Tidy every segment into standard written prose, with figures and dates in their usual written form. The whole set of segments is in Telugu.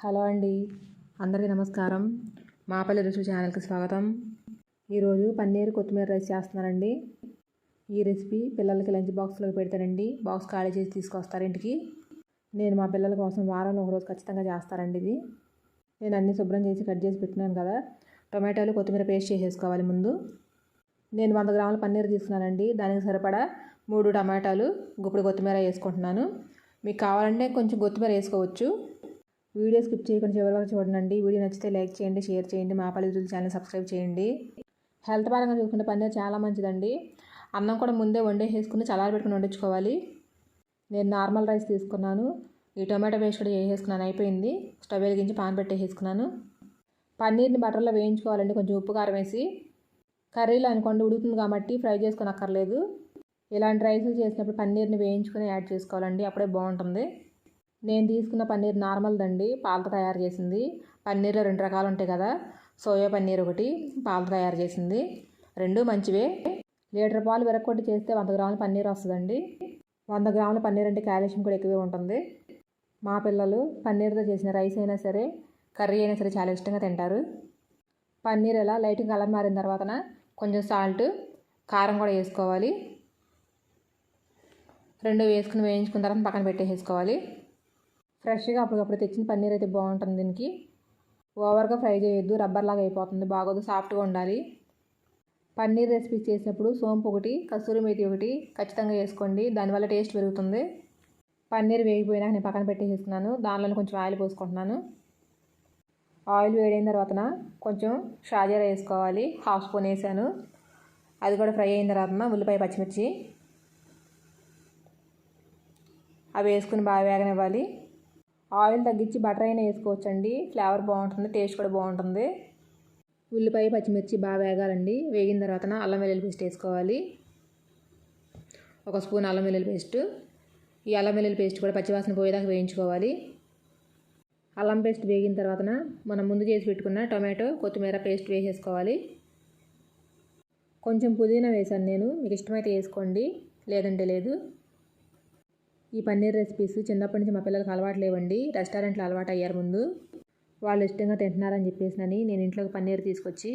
హలో అండి, అందరికీ నమస్కారం. మాపల్లి రుచులు ఛానల్కి స్వాగతం. ఈరోజు పన్నీర్ కొత్తిమీర రైస్ చేస్తున్నానండి. ఈ రెసిపీ పిల్లలకి లంచ్ బాక్స్లోకి పెడతానండి. బాక్స్ ఖాళీ చేసి తీసుకొస్తారు ఇంటికి. నేను మా పిల్లల కోసం వారంలో ఒకరోజు ఖచ్చితంగా చేస్తానండి ఇది. నేను అన్నీ శుభ్రం చేసి కట్ చేసి పెట్టినాను కదా. టొమాటోలు కొత్తిమీర పేస్ట్ చేసేసుకోవాలి ముందు. నేను 100 గ్రాముల పన్నీర్ తీసుకున్నానండి. దానికి సరిపడా 3 టమాటాలు, గుప్పుడు కొత్తిమీర వేసుకుంటున్నాను. మీకు కావాలంటే కొంచెం కొత్తిమీర వేసుకోవచ్చు. వీడియో స్కిప్ చేయకుండా చివరి వరకు చూడండి. వీడియో నచ్చితే లైక్ చేయండి, షేర్ చేయండి, మాపల్లి రుచులు ఛానల్ సబ్స్క్రైబ్ చేయండి. హెల్త్ పరంగా చూసుకుంటే పన్నీర్ చాలా మంచిదండి. అన్నం కూడా ముందే వండేసుకుని చల్లారబెట్టుకుని వండించుకోవాలి. నేను నార్మల్ రైస్ తీసుకున్నాను. ఈ టొమాటో పేస్ట్ కూడా వేసేసుకున్నాను. అయిపోయింది. స్టవ్ వెలిగించి పాన్ పెట్టేసుకున్నాను. పన్నీర్ని బటర్లో వేయించుకోవాలండి, కొంచెం ఉప్పు కారం వేసి. కర్రీలో అనుకోండి ఉడుకుతుంది కాబట్టి ఫ్రై చేసుకొని అక్కర్లేదు. ఇలాంటి రైసులు చేసినప్పుడు పన్నీర్ని వేయించుకొని యాడ్ చేసుకోవాలండి, అప్పుడే బాగుంటుంది. నేను తీసుకున్న పన్నీర్ నార్మల్దండి, పాలతో తయారు చేసింది. పన్నీర్లో 2 రకాలు ఉంటాయి కదా, సోయా పన్నీర్ ఒకటి, పాలతో తయారు చేసింది. 2 మంచివే. లీటర్ పాలు విరక్కొట్టి చేస్తే 100 గ్రాముల పన్నీర్ వస్తుందండి. 100 గ్రాముల పన్నీర్ అంటే కాల్షియం కూడా ఎక్కువే ఉంటుంది. మా పిల్లలు పన్నీర్తో చేసిన రైస్ అయినా సరే, కర్రీ అయినా సరే చాలా ఇష్టంగా తింటారు. పన్నీర్ ఇలా లైట్గా కలర్ మారిన తర్వాత కొంచెం సాల్ట్, కారం కూడా వేసుకోవాలి. 2 వేసుకుని వేయించుకున్న తర్వాత పక్కన పెట్టేసుకోవాలి. ఫ్రెష్గా అప్పటికప్పుడు తెచ్చిన పన్నీర్ అయితే బాగుంటుంది. దీనికి ఓవర్గా ఫ్రై చేయొద్దు, రబ్బర్లాగా అయిపోతుంది, బాగోదు, సాఫ్ట్గా ఉండాలి. పన్నీర్ రెసిపీ చేసినప్పుడు సోంపు ఒకటి, కస్తూరి మేతి ఒకటి ఖచ్చితంగా వేసుకోండి, దానివల్ల టేస్ట్ పెరుగుతుంది. పన్నీర్ వేగిపోయినాక నేను పక్కన పెట్టేసుకున్నాను. దానిలో కొంచెం ఆయిల్ పోసుకుంటున్నాను. ఆయిల్ వేడైన తర్వాత కొంచెం షాజీరా వేసుకోవాలి. 1/2 స్పూన్ వేసాను. అది కూడా ఫ్రై అయిన తర్వాత ఉల్లిపాయ, పచ్చిమిర్చి అవి వేసుకుని బాగా వేగనివ్వాలి. ఆయిల్ తగ్గించి బటర్ అయినా వేసుకోవచ్చండి, ఫ్లేవర్ బాగుంటుంది, టేస్ట్ కూడా బాగుంటుంది. ఉల్లిపాయ, పచ్చిమిర్చి బాగా వేగాలండి. వేగిన తర్వాత అల్లం వెల్లుల్లి పేస్ట్ వేసుకోవాలి. 1 స్పూన్ అల్లం వెల్లుల్లి పేస్ట్. ఈ అల్లం వెల్లుల్లి పేస్ట్ కూడా పచ్చివాసన పోయేదాకా వేయించుకోవాలి. అల్లం పేస్ట్ వేగిన తర్వాత మనం ముందు చేసి పెట్టుకున్న టొమాటో, కొత్తిమీర పేస్ట్ వేసేసుకోవాలి. కొంచెం పుదీనా వేసాను నేను, మీకు ఇష్టమైతే వేసుకోండి, లేదంటే లేదు. ఈ పన్నీర్ రెసిపీస్ చిన్నప్పటి నుంచి మా పిల్లలకు అలవాటు లేవండి. రెస్టారెంట్లో అలవాటు అయ్యారు ముందు. వాళ్ళు ఇష్టంగా తింటున్నారని చెప్పేసినని నేను ఇంట్లోకి పన్నీర్ తీసుకొచ్చి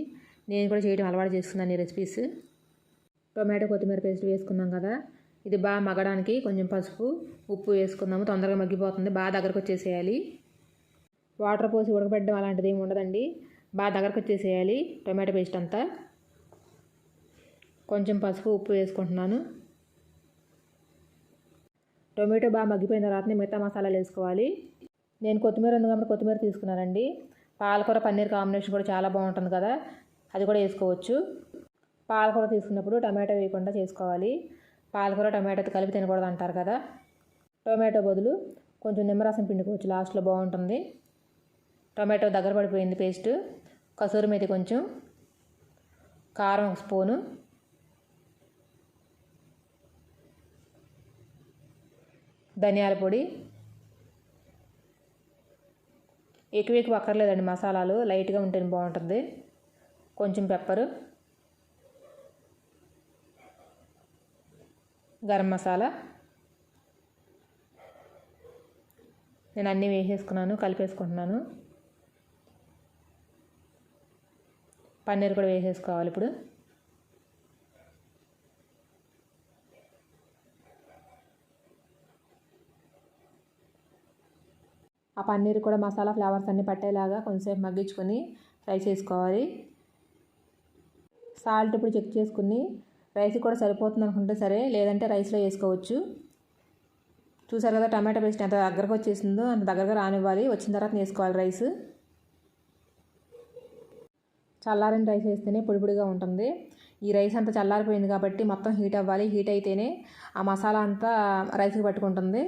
నేను కూడా చేయడం అలవాటు చేసుకున్నాను. ఈ రెసిపీస్ టొమాటో, కొత్తిమీర పేస్ట్ వేసుకున్నాం కదా, ఇది బాగా మగ్గడానికి కొంచెం పసుపు, ఉప్పు వేసుకుందాము. తొందరగా మగ్గిపోతుంది, బాగా దగ్గరకు వచ్చేసేయాలి. వాటర్ పోసి ఉడకబెట్టడం అలాంటిది ఏమి ఉండదండి, బాగా దగ్గరకు వచ్చేసేయాలి టొమాటో పేస్ట్ అంతా. కొంచెం పసుపు, ఉప్పు వేసుకుంటున్నాను. టొమాటో బాగా మగ్గిపోయిన తర్వాత మిగతా మసాలాలు వేసుకోవాలి. నేను కొత్తిమీర ఉంది కాబట్టి కొత్తిమీర తీసుకున్నానండి. పాలకూర పన్నీర్ కాంబినేషన్ కూడా చాలా బాగుంటుంది కదా, అది కూడా వేసుకోవచ్చు. పాలకూర తీసుకున్నప్పుడు టమాటో వేయకుండా చేసుకోవాలి. పాలకూర టమాటోతో కలిపి తినకూడదు అంటారు కదా. టొమాటో బదులు కొంచెం నిమ్మరసం పిండుకోవచ్చు, లాస్ట్లో బాగుంటుంది. టొమాటో దగ్గర పడిపోయింది పేస్ట్. కసూరి మేతి కొంచెం, కారం 1 స్పూను, ధనియాల పొడి. ఎక్కువ అక్కర్లేదండి మసాలాలు, లైట్గా ఉంటేనే బాగుంటుంది. కొంచెం పెప్పరు, గరం మసాలా. నేను అన్నీ వేసేసుకున్నాను, కలిపేసుకుంటున్నాను. పన్నీర్ కూడా వేసేసుకోవాలి ఇప్పుడు. ఆ పన్నీర్ కూడా మసాలా ఫ్లేవర్స్ అన్నీ పట్టేలాగా కొంచెంసేపు మగ్గించుకొని ఫ్రై చేసుకోవాలి. సాల్ట్ ఇప్పుడు చెక్ చేసుకుని రైస్ కూడా సరిపోతుంది అనుకుంటే సరే, లేదంటే రైస్లో వేసుకోవచ్చు. చూసారు కదా టమాటో పేస్ట్ ఎంత దగ్గరకు వచ్చేసిందో, అంత దగ్గరగా రానివ్వాలి. వచ్చిన తర్వాత వేసుకోవాలి రైస్. చల్లారిన రైస్ వేస్తేనే పొడి పొడిగా ఉంటుంది. ఈ రైస్ అంతా చల్లారిపోయింది కాబట్టి మొత్తం హీట్ అవ్వాలి. హీట్ అయితేనే ఆ మసాలా అంతా రైస్కి పట్టుకుంటుంది.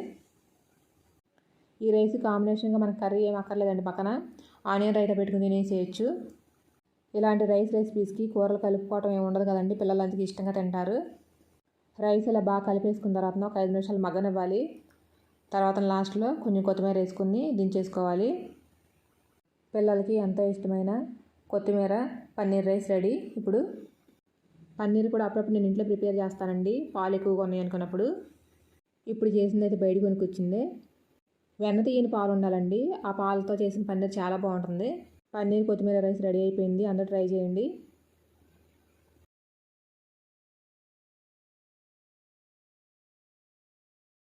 ఈ రైస్ కాంబినేషన్గా మనకు కర్రీ ఏం అక్కర్లేదండి, పక్కన ఆనియన్ రైతా పెట్టుకుని తినేసేయచ్చు. ఇలాంటి రైస్ రెసిపీస్కి కూరలు కలుపుకోవటం ఏమి ఉండదు కదండి, పిల్లలు అంతకి ఇష్టంగా తింటారు. రైస్ ఇలా బాగా కలిపేసుకున్న తర్వాత ఒక 5 నిమిషాలు మగ్గనివ్వాలి. తర్వాత లాస్ట్లో కొంచెం కొత్తిమీర వేసుకుని దించేసుకోవాలి. పిల్లలకి ఎంతో ఇష్టమైన కొత్తిమీర పన్నీర్ రైస్ రెడీ. ఇప్పుడు పన్నీర్ కూడా అప్పుడప్పుడు నేను ఇంట్లో ప్రిపేర్ చేస్తానండి, పాలు ఎక్కువగా ఉన్నాయి అనుకున్నప్పుడు. ఇప్పుడు చేసింది అయితే బయట కొనుక్కొచ్చిందే. వెన్న తీయని పాలు ఉండాలండి. ఆ పాలతో చేసిన పన్నీర్ చాలా బాగుంటుంది. పన్నీర్ కొత్తిమీర రైస్ రెడీ అయిపోయింది. అందరూ ట్రై చేయండి.